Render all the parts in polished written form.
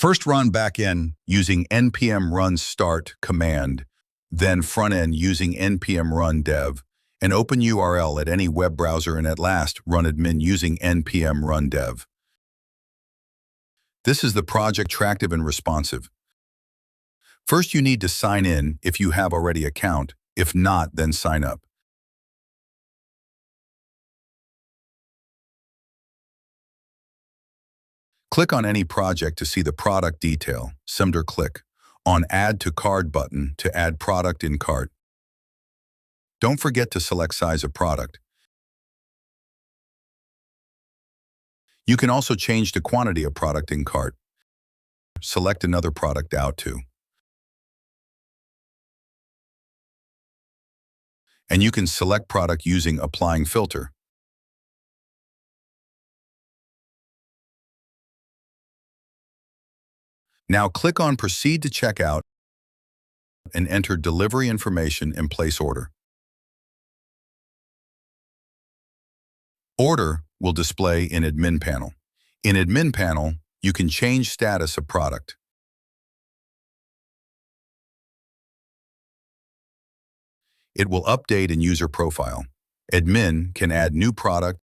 First run backend using npm run start command, then frontend using npm run dev, and open URL at any web browser, and at last run admin using npm run dev. This is the project attractive and responsive. First, you need to sign in if you have already an account. If not, then sign up. Click on any project to see the product detail. Similar click on Add to Cart button to add product in cart. Don't forget to select size of product. You can also change the quantity of product in cart. Select another product out to. And you can select product using applying filter. Now click on Proceed to Checkout and enter delivery information and place order. Order will display in Admin panel. In Admin panel, you can change status of product. It will update in user profile. Admin can add new product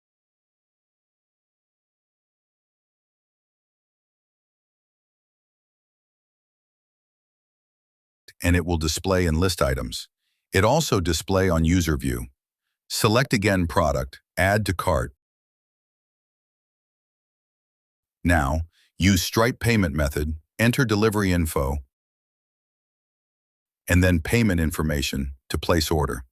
and it will display in list items. It also display on user view. Select again product, add to cart. Now, use Stripe payment method, enter delivery info, and then payment information to place order.